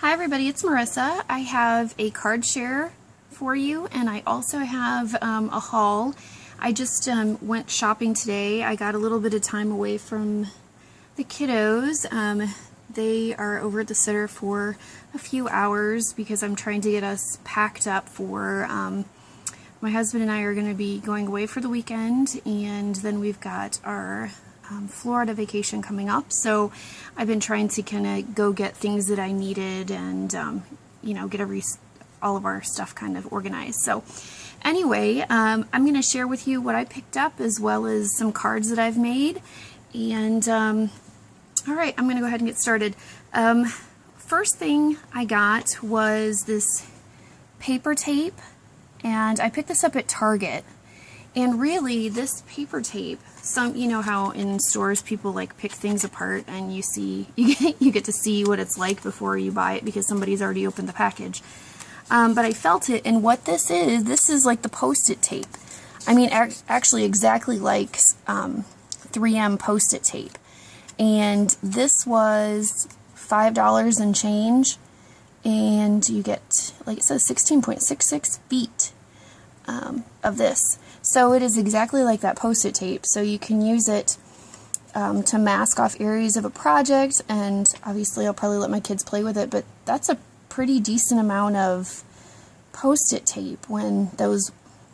Hi everybody, it's Marissa. I have a card share for you, and I also have a haul. I just went shopping today. I got a little bit of time away from the kiddos. They are over at the center for a few hours because I'm trying to get us packed up for my husband and I are going to be going away for the weekend, and then we've got our Florida vacation coming up, so I've been trying to kind of go get things that I needed and you know, get all of our stuff kind of organized. So anyway, I'm going to share with you what I picked up as well as some cards that I've made, and alright, I'm going to go ahead and get started. First thing I got was this paper tape, and I picked this up at Target. And really, this paper tape, you know how in stores people like pick things apart and you get to see what it's like before you buy it because somebody's already opened the package. But I felt it, and what this is like the Post-it tape. I mean, actually exactly like 3M Post-it tape. And this was $5 and change, and you get, like it says, 16.66 feet of this. So it is exactly like that Post-it tape, so you can use it to mask off areas of a project, and obviously I'll probably let my kids play with it, but that's a pretty decent amount of Post-it tape when those,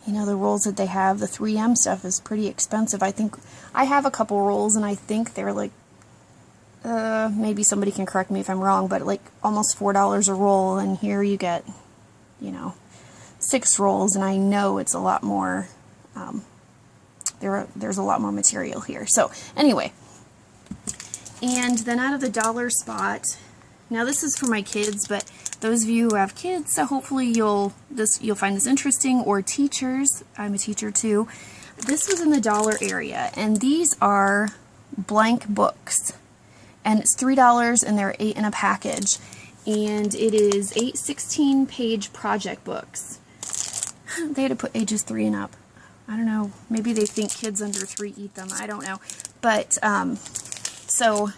you know, the rolls that they have, the 3M stuff is pretty expensive. I think I have a couple rolls, and I think they're like, maybe somebody can correct me if I'm wrong, but like almost $4 a roll, and here you get, you know, 6 rolls, and I know it's a lot more. There's a lot more material here. So anyway, and then out of the dollar spot, now this is for my kids, but those of you who have kids, so hopefully you'll find this interesting, or teachers. I'm a teacher too. This was in the dollar area, and these are blank books, and it's $3, and they're 8 in a package, and it is 8 16-page project books. They had to put ages 3 and up. I don't know, maybe they think kids under 3 eat them, I don't know. But, so,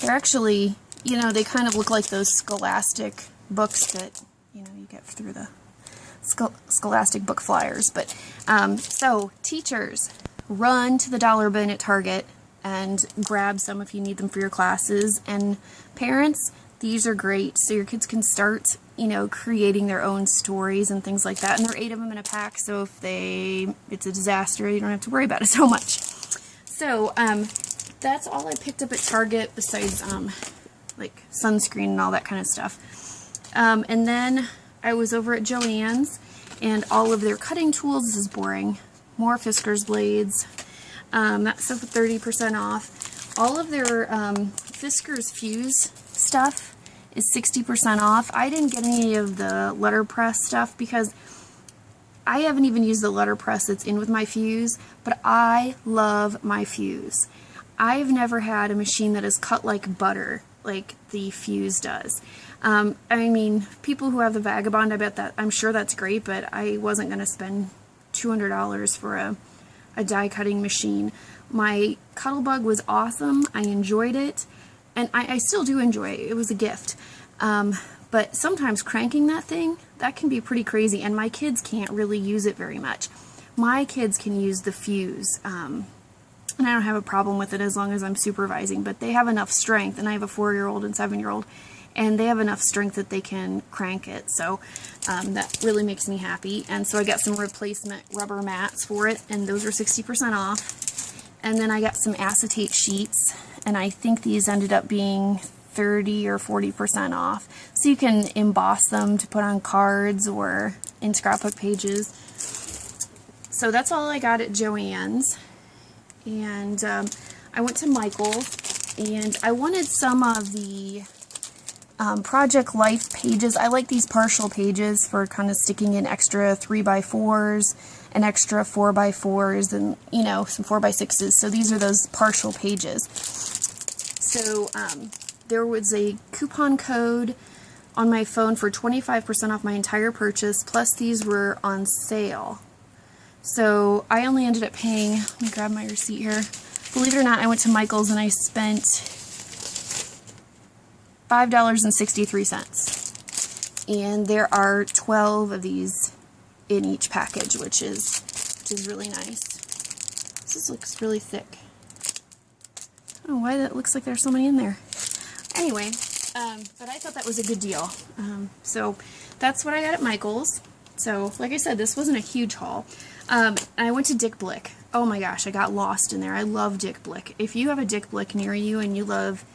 they're actually, you know, they kind of look like those Scholastic books that, you know, you get through the Scholastic book flyers. But, so, teachers, run to the dollar bin at Target and grab some if you need them for your classes. And parents, these are great, so your kids can start, you know, creating their own stories and things like that. And there are 8 of them in a pack, so if it's a disaster, you don't have to worry about it so much. So, that's all I picked up at Target besides, like, sunscreen and all that kind of stuff. And then I was over at Joann's, and all of their cutting tools, this is boring, more Fiskars blades, that's for 30% off. All of their Fiskars Fuse stuff is 60% off. I didn't get any of the letterpress stuff because I haven't even used the letterpress that's in with my Fuse, but I love my Fuse. I've never had a machine that is cut like butter like the Fuse does. I mean, people who have the Vagabond, I'm sure that's great, but I wasn't going to spend $200 for a die cutting machine. My Cuttlebug was awesome. I enjoyed it. And I still do enjoy it. It was a gift. But sometimes cranking that thing, that can be pretty crazy, and my kids can't really use it very much. My kids can use the Fuse, and I don't have a problem with it as long as I'm supervising, but they have enough strength, and I have a 4-year-old and 7-year-old, and they have enough strength that they can crank it, so that really makes me happy. And so I got some replacement rubber mats for it, and those are 60% off. And then I got some acetate sheets, and I think these ended up being 30 or 40% off. So you can emboss them to put on cards or in scrapbook pages. So that's all I got at Joann's. And I went to Michael's, and I wanted some of the Project Life pages. I like these partial pages for kind of sticking in extra 3x4s and extra 4x4s and, you know, some 4x6s. So these are those partial pages. So there was a coupon code on my phone for 25% off my entire purchase, plus these were on sale. So I only ended up paying, let me grab my receipt here. Believe it or not, I went to Michael's and I spent $5.63. And there are 12 of these in each package, which is really nice. This looks really thick. I don't know why that looks like there's so many in there. Anyway, but I thought that was a good deal. So that's what I got at Michael's. So, like I said, this wasn't a huge haul. I went to Dick Blick. Oh my gosh, I got lost in there. I love Dick Blick. If you have a Dick Blick near you and you love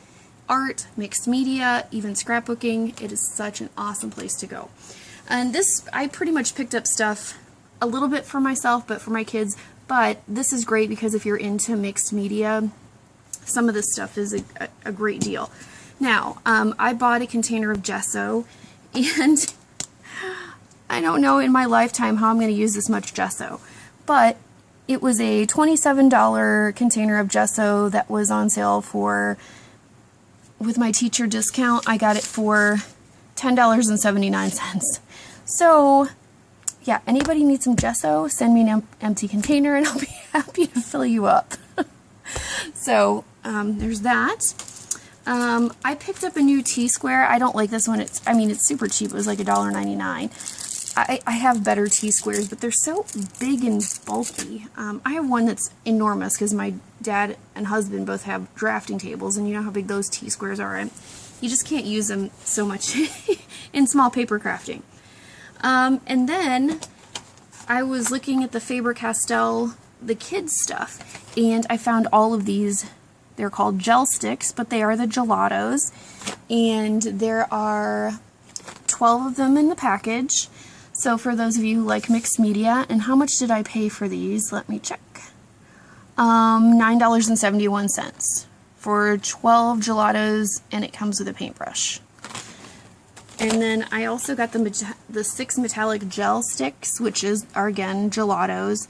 art, mixed media, even scrapbooking, it is such an awesome place to go. And this, I pretty much picked up stuff a little bit for myself, but for my kids. But this is great because if you're into mixed media, some of this stuff is a great deal. Now, I bought a container of gesso, and I don't know in my lifetime how I'm going to use this much gesso, but it was a $27 container of gesso that was on sale for, with my teacher discount, I got it for $10.79. So, yeah, anybody needs some gesso, send me an empty container and I'll be happy to fill you up. So, there's that. I picked up a new T-square. I don't like this one. It's super cheap. It was like $1.99. I have better T-squares, but they're so big and bulky. I have one that's enormous because my dad and husband both have drafting tables, and you know how big those T-squares are. You just can't use them so much in small paper crafting. And then I was looking at the Faber-Castell, the kids stuff, and I found all of these. They're called gel sticks, but they are the gelatos, and there are 12 of them in the package. So for those of you who like mixed media, and how much did I pay for these? Let me check. $9.71 for 12 gelatos, and it comes with a paintbrush. And then I also got the 6 metallic gel sticks, which are again gelatos,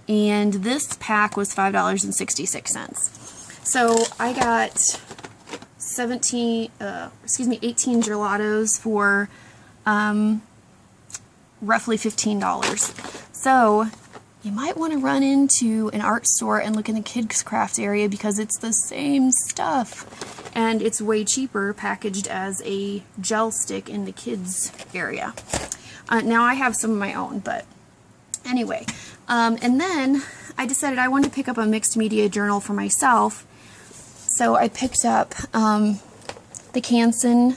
and this pack was $5.66. So I got 18 gelatos for roughly $15. So you might want to run into an art store and look in the kids craft area because it's the same stuff and it's way cheaper packaged as a gel stick in the kids area. Now I have some of my own, but anyway. And then I decided I wanted to pick up a mixed media journal for myself. So I picked up the Canson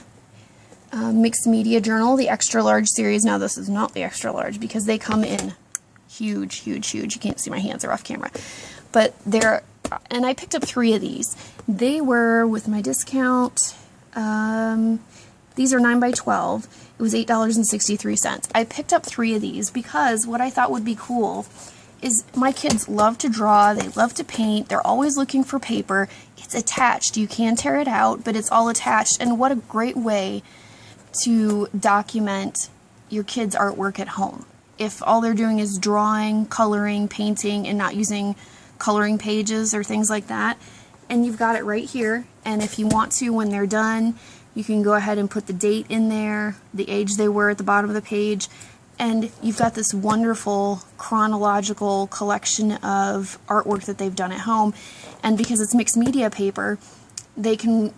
mixed media journal, the extra large series. Now this is not the extra large because they come in huge, huge, huge. You can't see my hands, they're off camera. But and I picked up 3 of these. They were, with my discount, these are 9 by 12. It was $8.63. I picked up 3 of these because what I thought would be cool is my kids love to draw, they love to paint, they're always looking for paper. It's attached. You can tear it out, but it's all attached. And what a great way to document your kids' artwork at home. If all they're doing is drawing, coloring, painting, and not using coloring pages or things like that, and you've got it right here, and if you want to, when they're done, you can go ahead and put the date in there, the age they were at the bottom of the page, and you've got this wonderful chronological collection of artwork that they've done at home. And because it's mixed media paper, they can,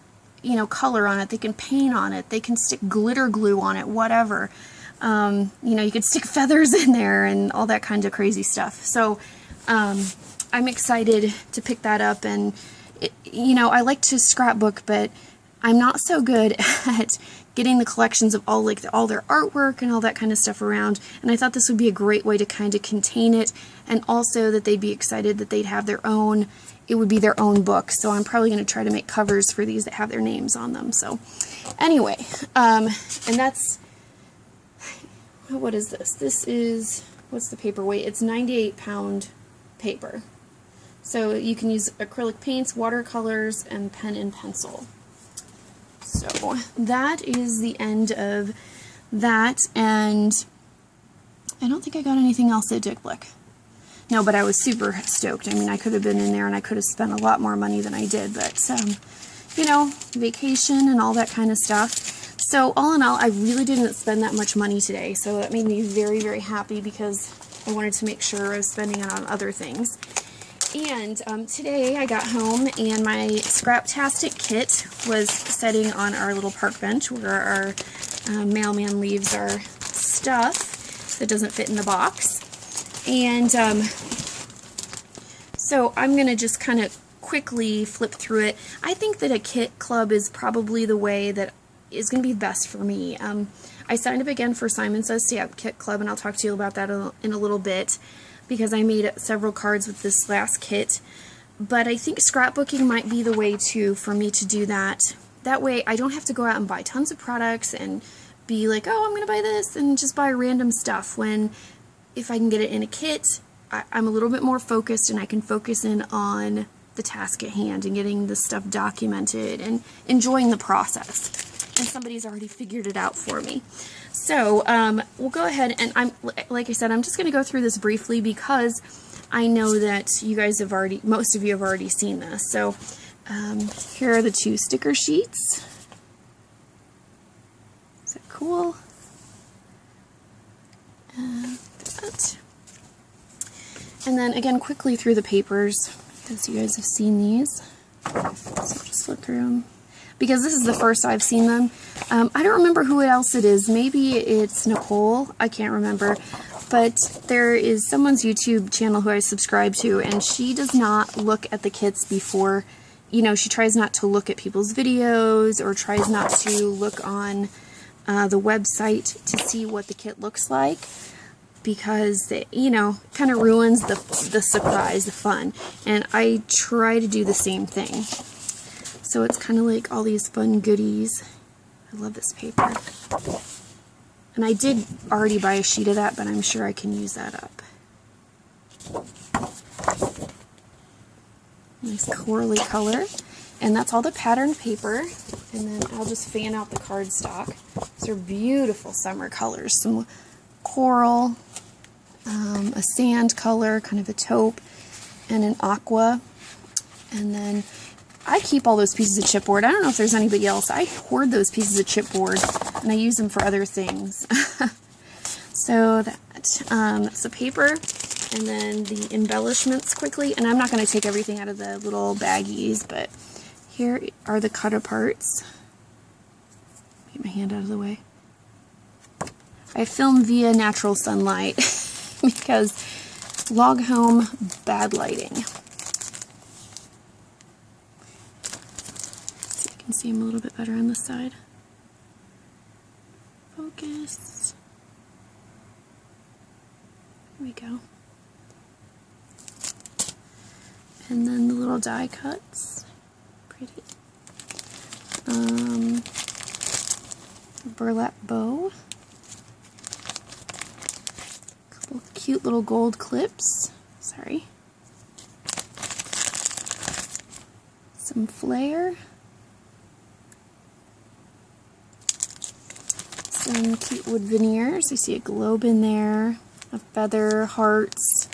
color on it, they can paint on it, they can stick glitter glue on it, whatever. You could stick feathers in there and all that kind of crazy stuff. So I'm excited to pick that up, and I like to scrapbook, but I'm not so good at getting the collections of all their artwork and all that kind of stuff around, and I thought this would be a great way to kind of contain it, and also that they'd be excited that they'd have their own, it would be their own book. So I'm probably going to try to make covers for these that have their names on them. So anyway, and that's, what is this? This is, what's the paper weight? It's 98-pound paper. So you can use acrylic paints, watercolors, and pen and pencil. So that is the end of that, and I don't think I got anything else at Dick Blick. No, but I was super stoked. I mean, I could have been in there and I could have spent a lot more money than I did, but, vacation and all that kind of stuff. So all in all, I really didn't spend that much money today, so that made me very, very happy because I wanted to make sure I was spending it on other things. And today I got home and my Scraptastic kit was sitting on our little park bench where our mailman leaves our stuff that doesn't fit in the box. And so I'm going to just kind of quickly flip through it. I think that a kit club is probably the way that is going to be best for me. I signed up again for Simon Says Stamp Kit Club, and I'll talk to you about that in a little bit, because I made several cards with this last kit. But I think scrapbooking might be the way too for me to do that. That way I don't have to go out and buy tons of products and be like, oh, I'm going to buy this, and just buy random stuff, when if I can get it in a kit, I'm a little bit more focused and I can focus in on the task at hand and getting the stuff documented and enjoying the process. And somebody's already figured it out for me. So we'll go ahead and like I said, I'm just going to go through this briefly because I know that you guys have already, most of you have already seen this. So here are the 2 sticker sheets. Is that cool? That. And then again, quickly through the papers, because you guys have seen these. So just flip through them, because this is the first I've seen them. I don't remember who else it is. Maybe it's Nicole. I can't remember. But there is someone's YouTube channel who I subscribe to, and she does not look at the kits before, you know, she tries not to look at people's videos or tries not to look on the website to see what the kit looks like, because it, you know, kind of ruins the surprise, the fun. And I try to do the same thing. So it's kind of like all these fun goodies. I love this paper. And I did already buy a sheet of that, but I'm sure I can use that up. Nice corally color. And that's all the patterned paper. And then I'll just fan out the cardstock. These are beautiful summer colors. Some coral, a sand color, kind of a taupe, and an aqua. And then I keep all those pieces of chipboard. I don't know if there's anybody else. I hoard those pieces of chipboard, and I use them for other things. So that's the paper, and then the embellishments quickly. And I'm not going to take everything out of the little baggies, but here are the cut-aparts. Get my hand out of the way. I film via natural sunlight because log home, bad lighting. See him a little bit better on this side. Focus. There we go. And then the little die cuts. Pretty. Burlap bow. Couple of cute little gold clips. Sorry. Some flare. Some cute wood veneers. I see a globe in there, a feather, hearts.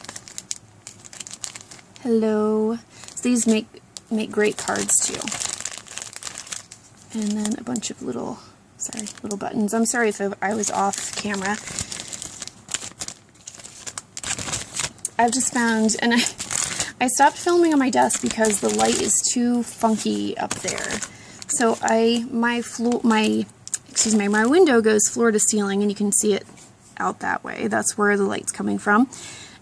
Hello. So these make great cards too. And then a bunch of little buttons. I'm sorry if I was off camera. I've just found, and I stopped filming on my desk because the light is too funky up there. So my window goes floor to ceiling, and you can see it out that way. That's where the light's coming from.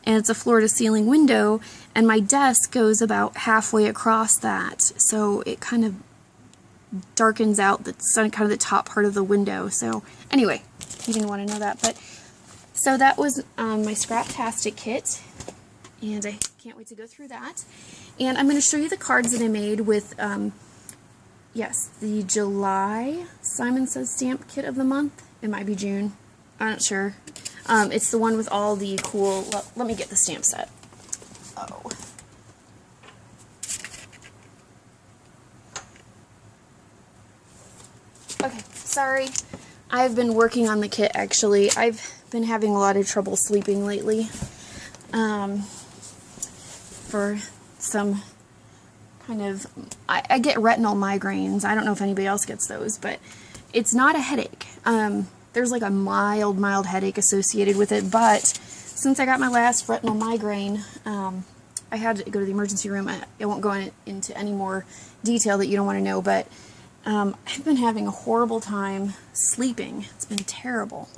And it's a floor to ceiling window, and my desk goes about halfway across that. So it kind of darkens out the sun, kind of the top part of the window. So anyway, you didn't want to know that. But so that was my Scraptastic kit, and I can't wait to go through that. And I'm going to show you the cards that I made with yes, the July Simon Says Stamp Kit of the month. It might be June. I'm not sure. It's the one with all the cool... Let me get the stamp set. Oh. Okay, sorry. I've been working on the kit, actually. I've been having a lot of trouble sleeping lately. For some... kind of, I get retinal migraines. I don't know if anybody else gets those, but it's not a headache. There's like a mild headache associated with it, but since I got my last retinal migraine, I had to go to the emergency room. I won't go into any more detail that you don't want to know, but I've been having a horrible time sleeping. It's been terrible.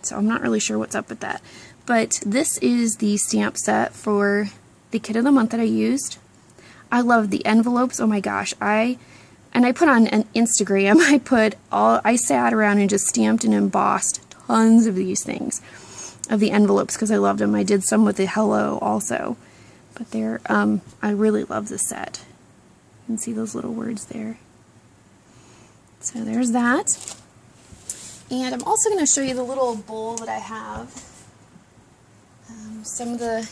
So I'm not really sure what's up with that. But this is the stamp set for the Kit of the Month that I used. I love the envelopes. Oh my gosh. I put on an Instagram, I sat around and just stamped and embossed tons of these things, of the envelopes, because I loved them. I did some with the hello also. But they're, I really love this set. You can see those little words there. So there's that. And I'm also going to show you the little bowl that I have. Some of the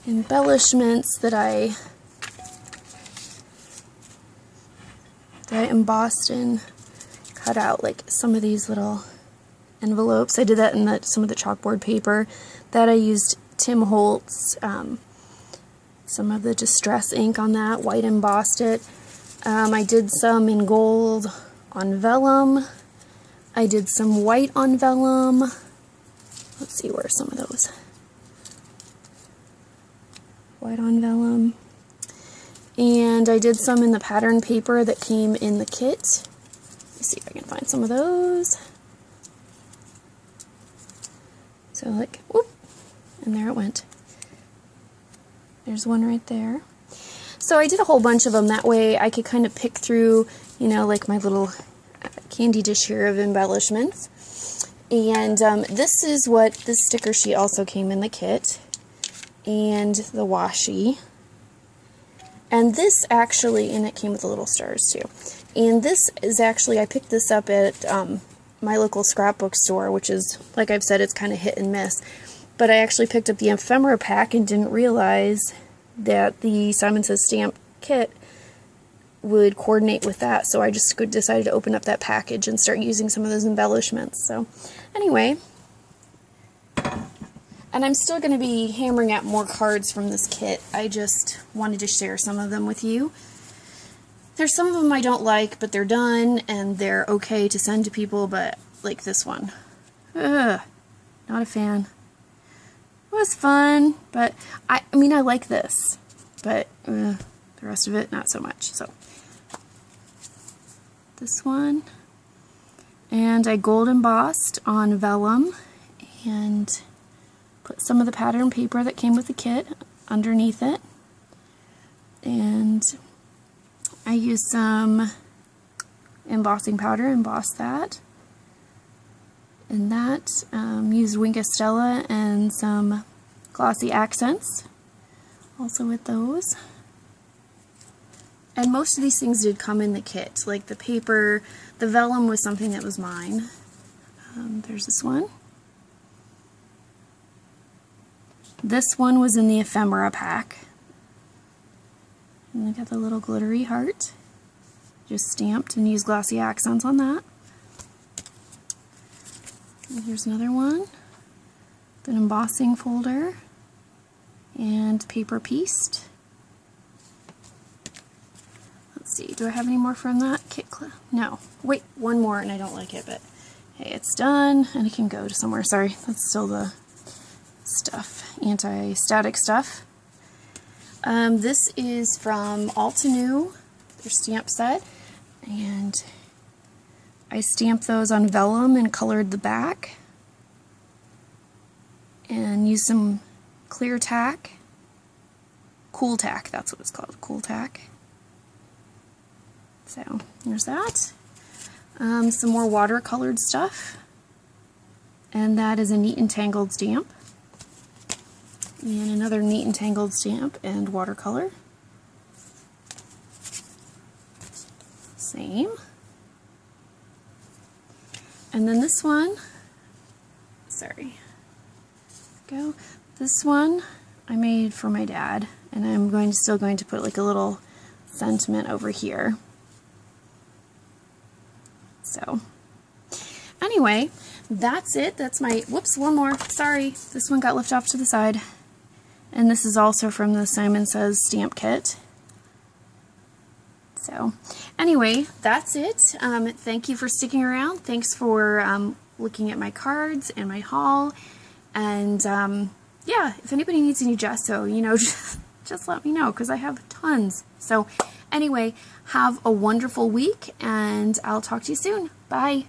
embellishments that I embossed and cut out, like some of these little envelopes. I did that in some of the chalkboard paper. That I used Tim Holtz, some of the Distress ink on that, white embossed it. I did some in gold on vellum. I did some white on vellum. Let's see, where are some of those? White on vellum. And I did some in the pattern paper that came in the kit. Let's see if I can find some of those. So like, whoop, and there it went. There's one right there. So I did a whole bunch of them. That way I could kind of pick through, you know, like my little candy dish here of embellishments. And this is what this sticker sheet also came in the kit. And the washi. And this actually, and it came with the little stars too. And this is actually, I picked this up at my local scrapbook store, which is, like I've said, it's kind of hit and miss. But I actually picked up the ephemera pack and didn't realize that the Simon Says stamp kit would coordinate with that. So I just decided to open up that package and start using some of those embellishments. So anyway, and I'm still going to be hammering out more cards from this kit. I just wanted to share some of them with you. There's some of them I don't like, but they're done and they're okay to send to people, but like this one. Ugh, not a fan. It was fun, but I mean, I like this, but the rest of it, not so much. So this one, and I gold embossed on vellum and put some of the pattern paper that came with the kit underneath it, and I used some embossing powder, embossed that. And that, used Wink of Stella and some glossy accents, also with those. And most of these things did come in the kit, like the paper. The vellum was something that was mine. There's this one. This one was in the ephemera pack. And look at the little glittery heart. Just stamped and used glossy accents on that. And here's another one, an embossing folder, and paper pieced. Let's see, do I have any more from that kit? No. Wait, one more and I don't like it, but hey, it's done and it can go to somewhere. Sorry, that's still the stuff, anti-static stuff. This is from Altenew, their stamp set, and I stamped those on vellum and colored the back and used some clear tack, cool tack, that's what it's called, cool tack. So there's that. Some more watercolored stuff, and that is a Neat and Tangled stamp, and another Neat and Tangled stamp and watercolor. Same. And then this one, sorry, go. This one I made for my dad, and I'm still going to put like a little sentiment over here. So, anyway, that's it. That's my, whoops, one more. Sorry, this one got left off to the side. And this is also from the Simon Says stamp kit. So, anyway, that's it. Thank you for sticking around. Thanks for looking at my cards and my haul. And, yeah, if anybody needs any gesso, you know, just let me know because I have tons. So anyway, have a wonderful week and I'll talk to you soon. Bye.